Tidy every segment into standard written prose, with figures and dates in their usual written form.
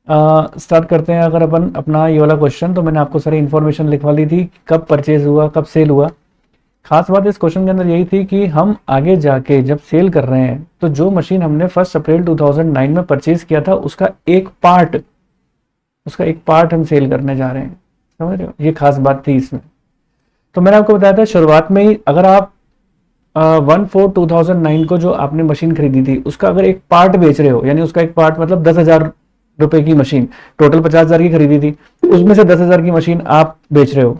Start करते हैं। अगर अपन अपना ये वाला क्वेश्चन, तो मैंने आपको सारी इन्फॉर्मेशन लिखवा ली थी, कब परचेज हुआ, कब सेल हुआ। खास बात इस क्वेश्चन के अंदर यही थी कि हम आगे जाके जब सेल कर रहे हैं तो जो मशीन हमने 1 अप्रैल 2009 में परचेज किया था उसका एक पार्ट हम सेल करने जा रहे हैं। समझ रहे हो, ये खास बात थी इसमें। तो मैंने आपको बताया था शुरुआत में ही, अगर आप 1/4/2009 को जो आपने मशीन खरीदी थी उसका अगर एक पार्ट बेच रहे हो, यानी उसका एक पार्ट मतलब 10,000 रुपए की मशीन, टोटल 50,000 की खरीदी थी, उसमें से 10,000 की मशीन आप बेच रहे हो,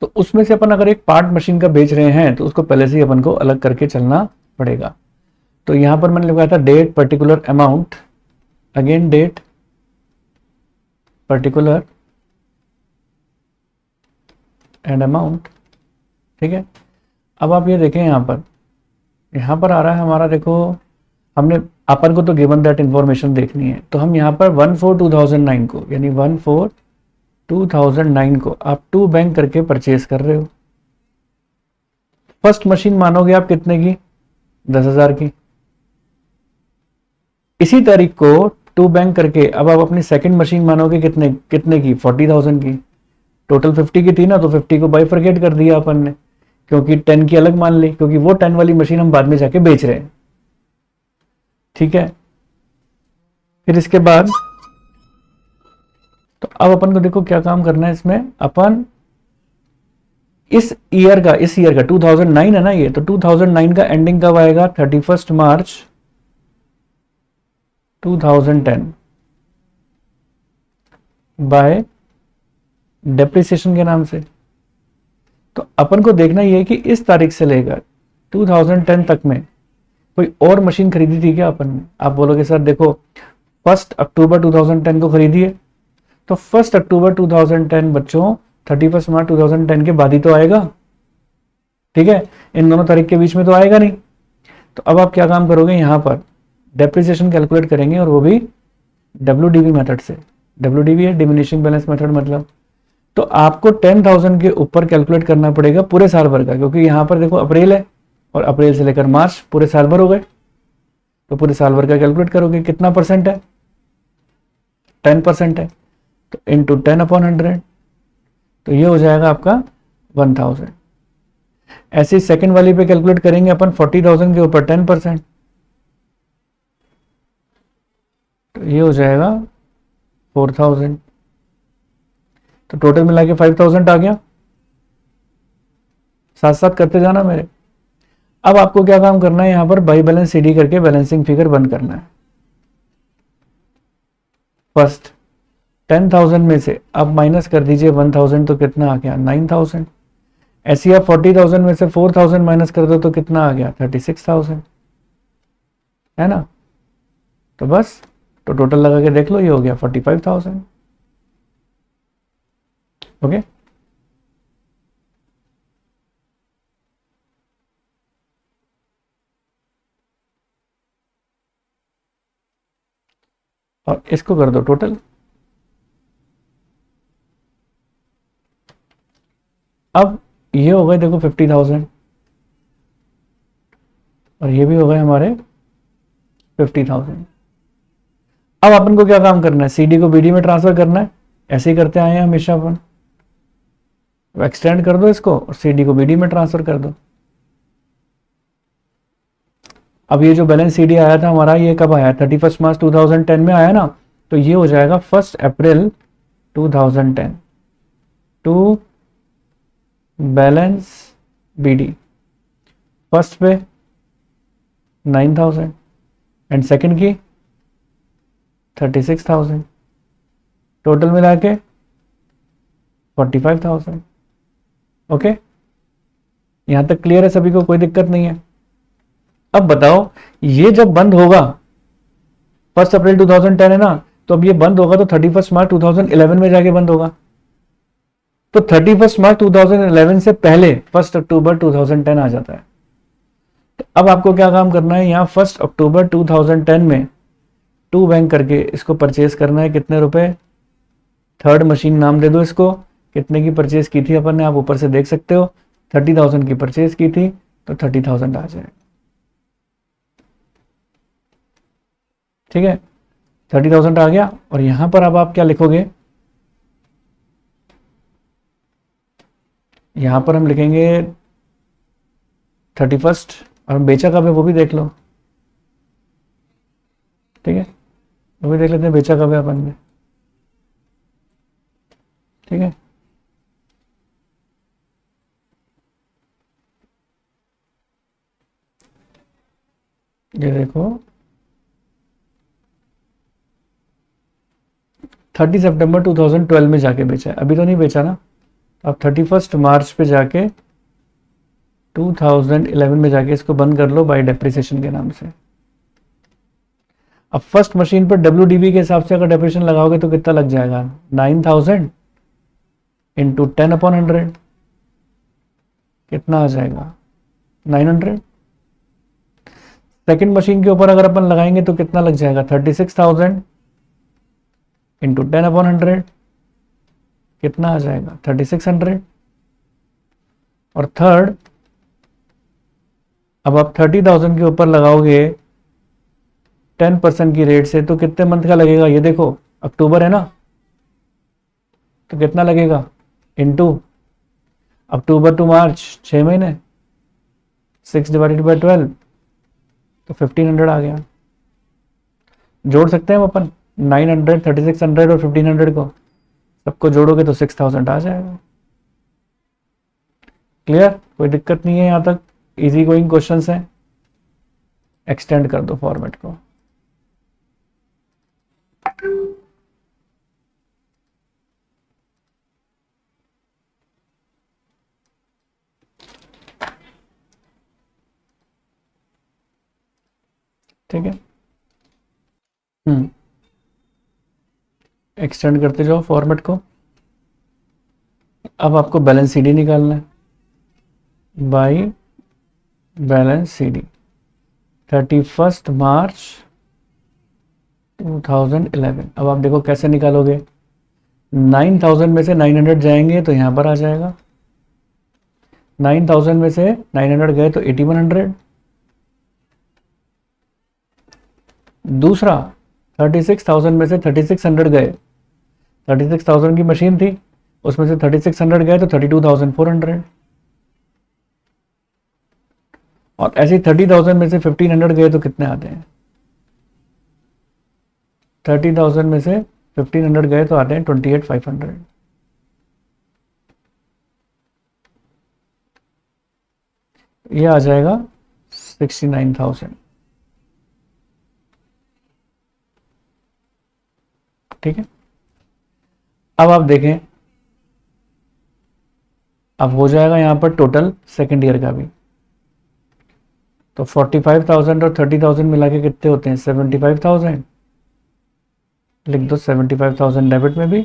तो उसमें से अपन अगर एक पार्ट मशीन का बेच रहे हैं तो उसको पहले से ही अपन को अलग करके चलना पड़ेगा। तो यहां पर मैंने लगाया था date particular amount, again date particular and amount. ठीक है, अब आप ये देखें, यहां पर आ रहा है हमारा, देखो हमने अपन को तो गिवन दैट इंफॉर्मेशन देखनी है, तो हम यहां पर 1/4/2009 को, यानी 1/4/2009 को आप टू बैंक करके परचेज कर रहे हो। फर्स्ट मशीन मानोगे आप कितने की, 10,000 की। इसी तारीख को टू बैंक करके अब आप अपनी सेकंड मशीन मानोगे कितने कितने की, 40,000 की। टोटल 50 की थी ना, तो 50 को बाइफरकेट कर दिया अपन ने, क्योंकि 10 की अलग मान ली, क्योंकि वो 10 वाली मशीन हम बाद में जाके बेच रहे हैं। ठीक है, फिर इसके बाद तो अब अपन को देखो क्या काम करना है इसमें। अपन इस ईयर का 2009 है ना ये, तो 2009 का एंडिंग कब आएगा, 31 मार्च 2010 बाय डेप्रिसिएशन के नाम से। तो अपन को देखना ये है कि इस तारीख से लेकर 2010 तक में कोई और मशीन खरीदी थी क्या अपन ने। आप बोलोगे सर देखो 1 अक्टूबर 2010 को खरीदी है, तो 1 अक्टूबर 2010 बच्चों 31 मार्च 2010 के बाद ही तो आएगा। ठीक है, इन दोनों तारीख के बीच में तो आएगा नहीं। तो अब आप क्या काम करोगे, यहां पर डेप्रिसिएशन कैलकुलेट करेंगे, और वो भी WDV मेथड से। WDV है डिमिनिशिंग बैलेंस मेथड मतलब। तो आपको 10,000 के ऊपर कैलकुलेट करना पड़ेगा पूरे साल भर का, क्योंकि यहां पर देखो अप्रैल है और अप्रैल से लेकर मार्च पूरे साल भर हो गए। तो पूरे साल भर का कैलकुलेट करोगे, कितना परसेंट है, 10% है, तो इंटू 10/100, तो ये हो जाएगा आपका 1,000। ऐसे सेकंड वाली पे कैलकुलेट करेंगे अपन 40,000 के ऊपर 10%, तो ये हो जाएगा 4,000। तो टोटल मिला के 5,000 आ गया। साथ साथ करते जाना मेरे। अब आपको क्या काम करना है, यहां पर बाई बैलेंस CD करके बैलेंसिंग फिगर बंद करना है। फर्स्ट 10,000 में से अब माइनस कर दीजिए 1,000, तो कितना आ गया, 9,000। ऐसे ही आप 40,000 में से 4,000 माइनस कर दो तो कितना आ गया, 36,000, है ना। तो बस, तो टोटल लगा के देख लो, ये हो गया 45,000। ओके, और इसको कर दो टोटल। अब ये हो गए देखो 50,000, और ये भी हो गए हमारे 50,000। अब अपन को क्या काम करना है, CD को BD में ट्रांसफर करना है। ऐसे ही करते आए हैं हमेशा अपन। एक्सटेंड कर दो इसको और CD को BD में ट्रांसफर कर दो। अब ये जो बैलेंस CD आया था हमारा, ये कब आया, 31 मार्च 2010 में आया ना, तो ये हो जाएगा 1 अप्रैल 2010 टू बैलेंस BD। फर्स्ट पे 9,000 एंड सेकंड की 36,000, टोटल मिला के 45,000। ओके, यहां तक क्लियर है सभी को, कोई दिक्कत नहीं है। अब बताओ, ये जब बंद होगा 1 अप्रैल 2010 है ना, तो अब ये बंद होगा तो 31 मार्च 2011 में जाके बंद होगा। तो 31 मार्च 2011 से पहले 1 अक्टूबर 2010 आ जाता है। तो अब आपको क्या काम करना है, यहां 1 अक्टूबर 2010 में टू बैंक करके इसको परचेज करना है। कितने रुपए, थर्ड मशीन नाम दे दो इसको, कितने की परचेज की थी अपन ने, आप ऊपर से देख सकते हो 30,000 की परचेज की थी, तो 30,000 आ जाएगा। ठीक है, 30,000 आ गया। और यहां पर अब आप क्या लिखोगे, यहां पर हम लिखेंगे 31st, और हम बेचा कब है वो भी देख लो। ठीक है, वो भी देख लेते हैं बेचा कब है अपन ने। ठीक है, ये देखो 30 सितंबर 2012 में जाके बेचा है, अभी तो नहीं बेचा ना। अब 31 मार्च पे जाके 2011 में जाके इसको बंद कर लो बाय डेप्रिसिएशन के नाम से। अब फर्स्ट मशीन पर WDV के हिसाब से अगर डेप्रिसिएशन लगाओगे तो कितना लग जाएगा, 9,000 इंटू 10/100 कितना आ जाएगा, 900। सेकेंड मशीन के ऊपर अगर अपन लगाएंगे तो कितना लग जाएगा, 36,000 इंटू 10/100 कितना आ जाएगा, 3600। और थर्ड, अब आप 30,000 के ऊपर लगाओगे 10% की रेट से तो कितने मंथ का लगेगा, ये देखो अक्टूबर है ना, तो कितना लगेगा, इंटू अक्टूबर टू मार्च 6 महीने, 6/12 तो 1500 आ गया। जोड़ सकते हैं हम अपन 900, 3600 और 1500 को, सबको जोड़ोगे तो 6000 आ जाएगा। क्लियर, कोई दिक्कत नहीं है यहां तक, इजी गोइंग क्वेश्चंस हैं। एक्सटेंड कर दो फॉर्मेट को। ठीक है, एक्सटेंड करते जाओ फॉर्मेट को। अब आपको बैलेंस सीडी निकालना है, बाई बैलेंस सीडी 31 मार्च 2011। अब आप देखो कैसे निकालोगे, 9,000 में से 900 जाएंगे तो यहां पर आ जाएगा, 9,000 में से 900 गए तो 8100। दूसरा 36,000 में से 3600 गए, 36,000 की मशीन थी उसमें से 3600 गए तो 32,400। और ऐसे 30,000 में से 1500 गए तो कितने आते हैं, 30,000 में से 1500 गए तो आते हैं 28,500। ये आ जाएगा 69,000। ठीक है, अब आप देखें, अब हो जाएगा यहां पर टोटल सेकेंड ईयर का भी, तो 45,000 और 30,000 मिला के कितने होते हैं, 75,000। लिख दो 75,000 डेबिट में भी,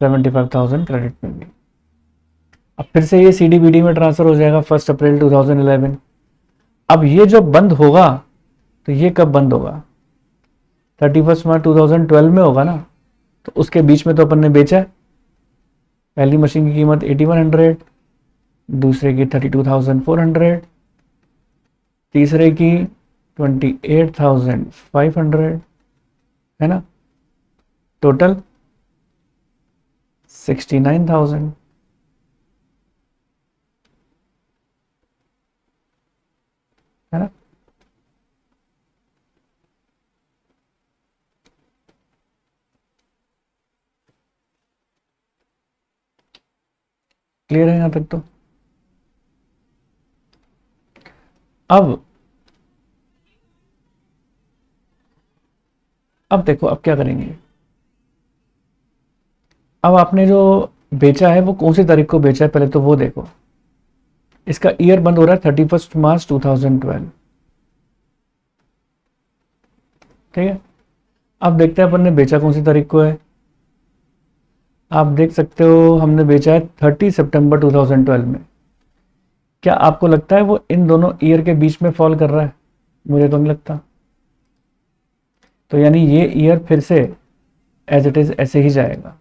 75,000 क्रेडिट में भी। अब फिर से ये CDBD में ट्रांसफर हो जाएगा 1 अप्रैल 2011। अब ये जो बंद होगा तो ये कब बंद होगा, 31 मार्च 2012 में होगा ना, तो उसके बीच में तो अपन ने बेचा है। पहली मशीन की कीमत 8100, दूसरे की 32,400, तीसरे की 28,500, है ना, टोटल 69,000। है ना, क्लियर है यहां तक तो। अब देखो अब क्या करेंगे। अब आपने जो बेचा है वो कौन सी तारीख को बेचा है पहले तो वो देखो। इसका ईयर बंद हो रहा है 31 मार्च 2012। ठीक है, अब देखते हैं अपन ने बेचा कौन सी तारीख को है। आप देख सकते हो हमने बेचा है 30 सितंबर 2012 में। क्या आपको लगता है वो इन दोनों ईयर के बीच में फॉल कर रहा है, मुझे तो नहीं लगता। तो यानी ये ईयर फिर से एज इट इज ऐसे ही जाएगा,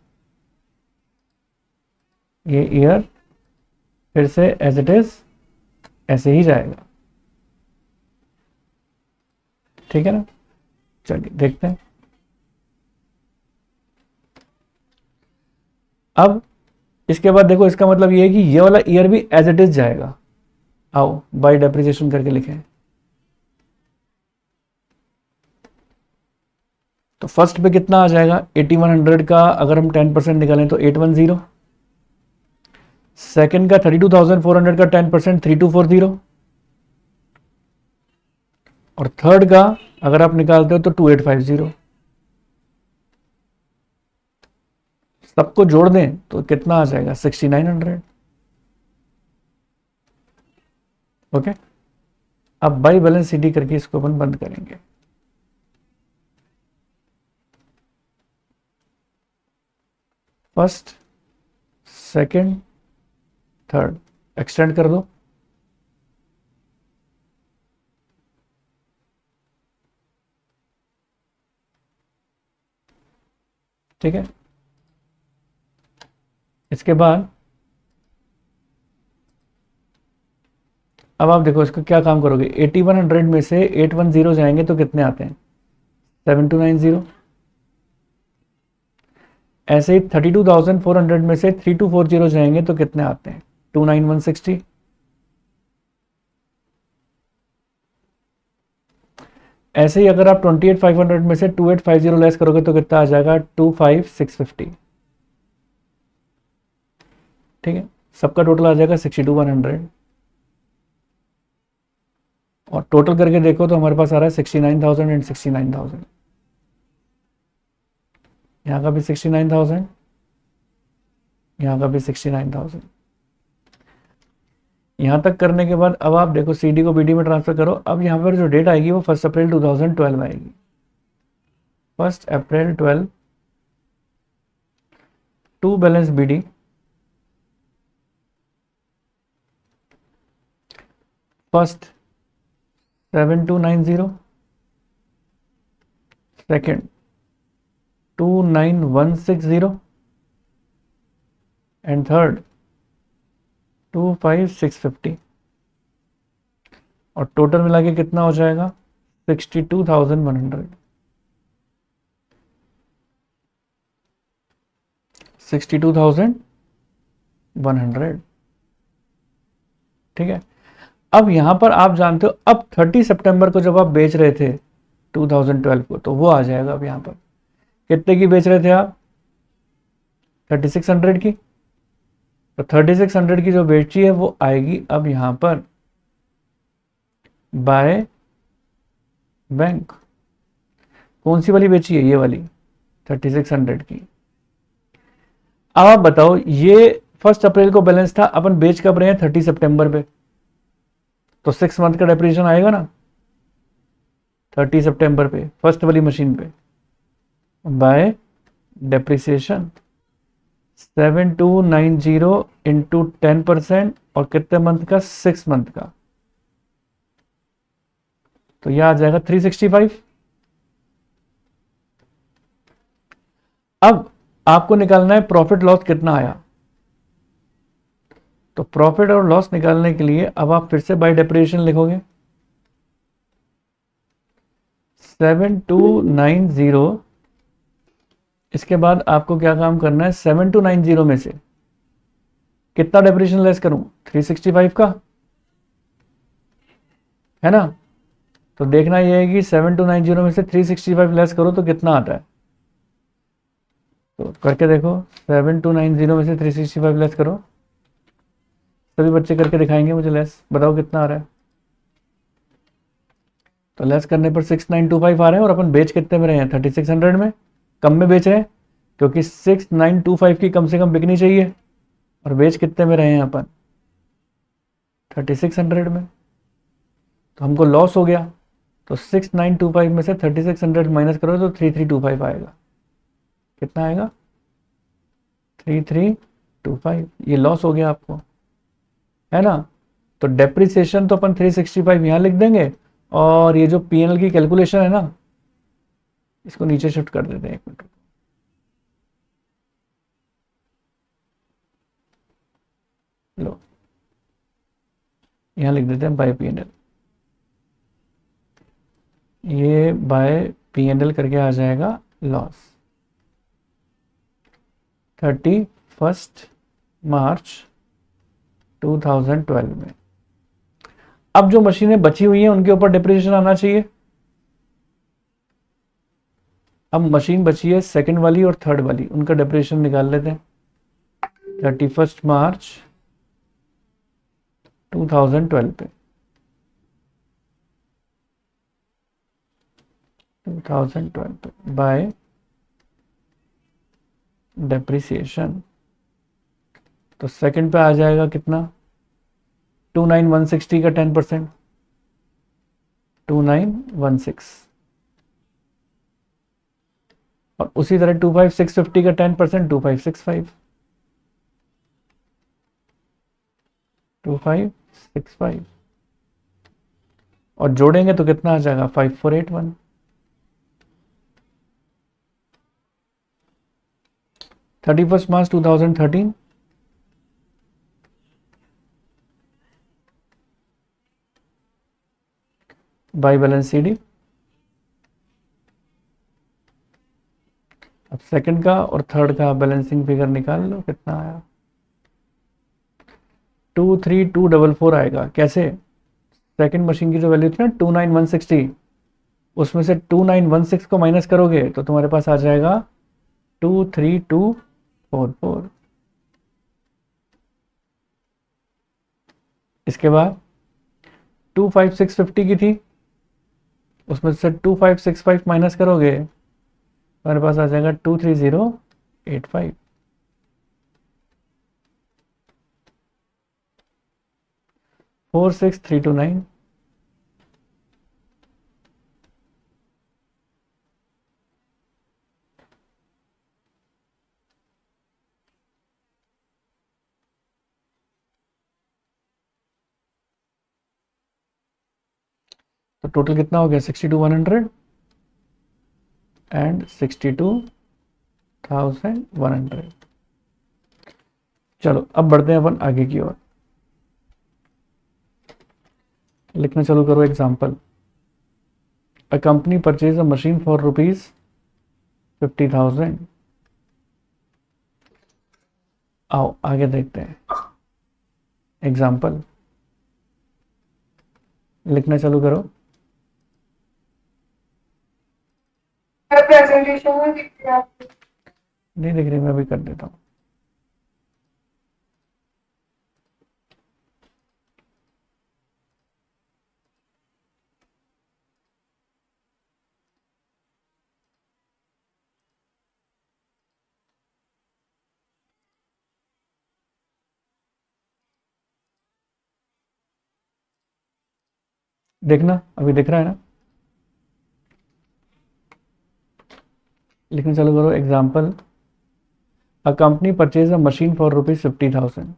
ये ईयर फिर से एज इट इज ऐसे ही जाएगा। ठीक है ना, चलिए देखते हैं। अब इसके बाद देखो, इसका मतलब ये है कि ये वाला ईयर भी एज इट इज जाएगा। आओ बाय डेप्रिसिएशन करके लिखें। तो फर्स्ट पे कितना आ जाएगा, 8100 का अगर हम 10% निकालें तो 810। सेकंड का 32,400 का 10% 3240। और थर्ड का अगर आप निकालते हो तो 2850। सबको जोड़ दें तो कितना आ जाएगा, 6900। ओके, अब बाई बैलेंस सीडी करके इसको अपन बंद करेंगे। फर्स्ट, सेकंड, थर्ड एक्सटेंड कर दो। ठीक है, इसके बाद अब आप देखो इसको क्या काम करोगे। 8100 में से 810 जाएंगे तो कितने आते हैं, 7290। ऐसे ही 32,400 में से 3240 जाएंगे तो कितने आते हैं, 29160। ऐसे ही अगर आप 28,500 में से 2850 लेस करोगे तो कितना आ जाएगा, 25,650। ठीक है, सबका टोटल आ जाएगा 62,100। और टोटल करके देखो तो हमारे पास आ रहा है 69,000 एंड 69,000। यहाँ का भी 69,000, यहाँ का भी 69,000। यहाँ तक करने के बाद अब आप देखो सीडी को बीडी में ट्रांसफर करो। अब यहाँ पर जो डेट आएगी वो 1 अप्रैल 2012 आएगी। 1 April 12 to balance B. First 7290, second 29160 and third 25,650। और टोटल मिला के कितना हो जाएगा, 62,100। 62,100। ठीक है, अब यहां पर आप जानते हो अब 30 सितंबर को जब आप बेच रहे थे 2012 को, तो वो आ जाएगा। अब यहां पर कितने की बेच रहे थे आप, 3600 की। तो 3600 की जो बेची है वो आएगी अब यहां पर बाय बैंक। कौन सी वाली बेची है, ये वाली 3600 की। अब आप बताओ, ये 1 अप्रैल को बैलेंस था, अपन बेच कब रहे हैं, 30 सितंबर पे, तो 6 मंथ का डेप्रिसिएशन आएगा ना 30 सितंबर पे फर्स्ट वाली मशीन पे। बाय डेप्रिसिएशन 7290 इंटू 10% और कितने मंथ का, 6 मंथ का, तो यह आ जाएगा 365। अब आपको निकालना है प्रॉफिट लॉस कितना आया। तो प्रॉफिट और लॉस निकालने के लिए अब आप फिर से बाय डेप्रिसिएशन लिखोगे। 7290, इसके बाद आपको क्या काम करना है, 7290 में से कितना डेप्रिसिएशन लेस करूं, 365 का, है ना। तो देखना यह है कि 7290 में से 365 लेस करो तो कितना आता है। तो करके देखो, 7290 में से 365 लेस करो। सभी बच्चे करके दिखाएंगे मुझे लेस, बताओ कितना आ रहा है। तो लेस करने पर 6925 आ रहे हैं। और अपन बेच कितने में रहे हैं, 3600 में, कम में बेच रहे हैं क्योंकि 6925 की कम से कम बिकनी चाहिए। और बेच कितने में रहे हैं अपन, 3600 में। तो हमको लॉस हो गया। तो 6925 में से 3600 माइनस करो तो 3325 आएगा। कितना आएगा, 3325। ये लॉस हो गया आपको, है ना। तो डेप्रिसिएशन तो अपन 365 यहां लिख देंगे। और ये जो पीएनएल की कैलकुलेशन है ना, इसको नीचे शिफ्ट कर देते हैं, 1 मिनट। लो, यहां लिख देते हैं बाय पीएनएल। ये बाय पीएनएल करके आ जाएगा लॉस 35 March 2012 में। अब जो मशीनें बची हुई हैं उनके ऊपर डिप्रिसिएशन आना चाहिए। अब मशीन बची है सेकंड वाली और थर्ड वाली, उनका डिप्रिसिएशन निकाल लेते हैं। 31 मार्च 2012 पे 2012 पे बाय डिप्रिसिएशन, तो सेकंड पे आ जाएगा कितना, 29160 का 10%, 2916, और उसी तरह 25650 का 10%, 2565, 2565, और जोड़ेंगे तो कितना आ जाएगा, 5481। 31 मार्च 2013 बाय बैलेंस सीडी। अब सेकंड का और थर्ड का बैलेंसिंग फिगर निकाल लो, कितना आया, 23244 आएगा। कैसे, सेकंड मशीन की जो वैल्यू थी ना 29160, उसमें से 2916 को माइनस करोगे तो तुम्हारे पास आ जाएगा 23244। इसके बाद 25650 की थी, उसमें से 2565 माइनस करोगे हमारे पास आ जाएगा 23085। 46329। तो टोटल कितना हो गया, 62,100 एंड 62,100। चलो अब बढ़ते हैं अपन आगे की ओर, लिखना चालू करो। Example, a company purchase a machine for ₹50,000। आओ आगे देखते हैं। एग्जाम्पल लिखना चालू करो। प्रेजेंटेशन में दिख रहा है। नहीं दिख रही, मैं भी कर देता हूँ। देखना अभी दिख रहा है ना, लिखना चालू करो। Example, a company purchase a machine for ₹50,000।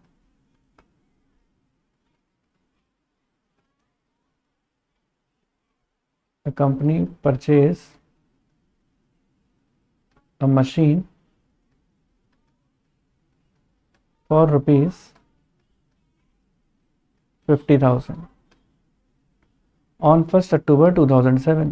A company purchase a machine for ₹50,000 on 1st October 2007.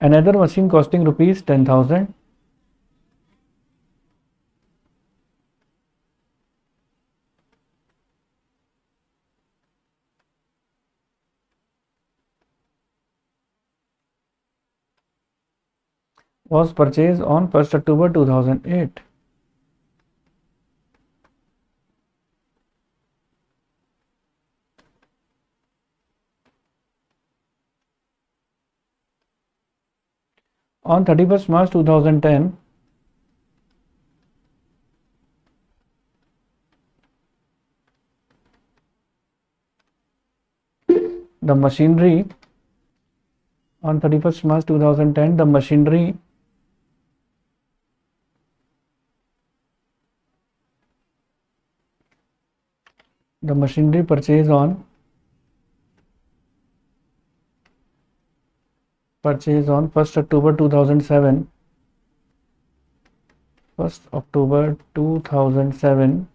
Another machine costing ₹10,000 was purchased on 1st October 2008. On 31st March 2010, the machinery on 31st March 2010 the machinery purchased on 1st October 2007, 1st October 2007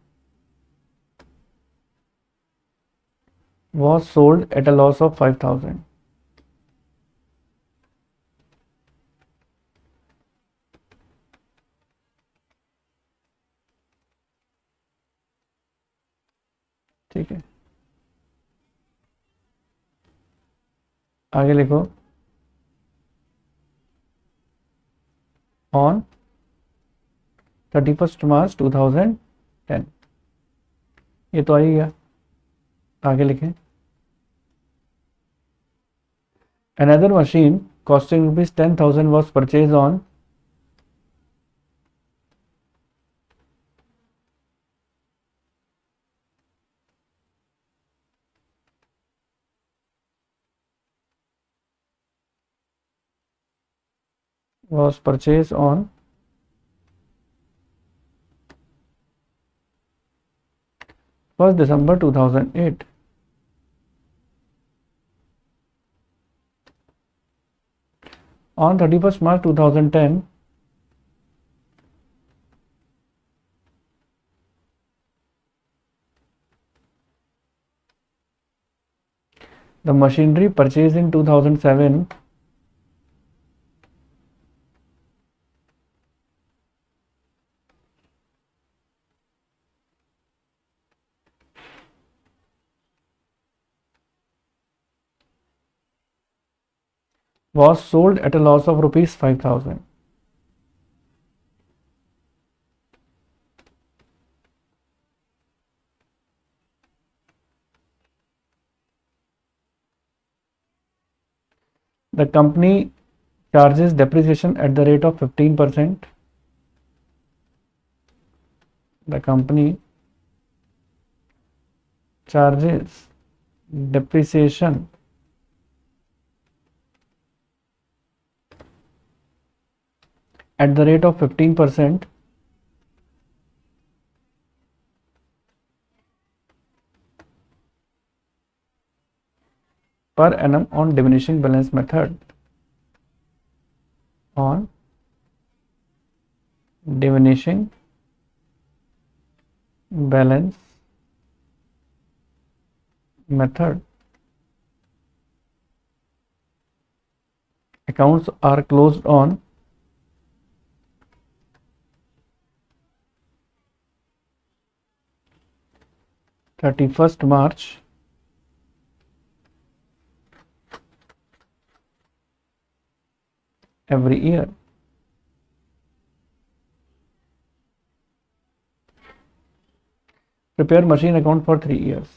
was sold at a loss of 5,000. ठीक है, आगे लिखो, on 31 मार्च 2010, ये तो आ ही गया। आगे लिखें, another machine costing ₹10,000 was purchase on was purchased on 1st December 2008. On 31st March 2010, the machinery purchased in 2007 was sold at a loss of ₹5,000. The company charges depreciation at the rate of 15%. The company charges depreciation at the rate of 15% per annum on diminishing balance method. On diminishing balance method, accounts are closed on 31st March every year. Prepare machine account for 3 years.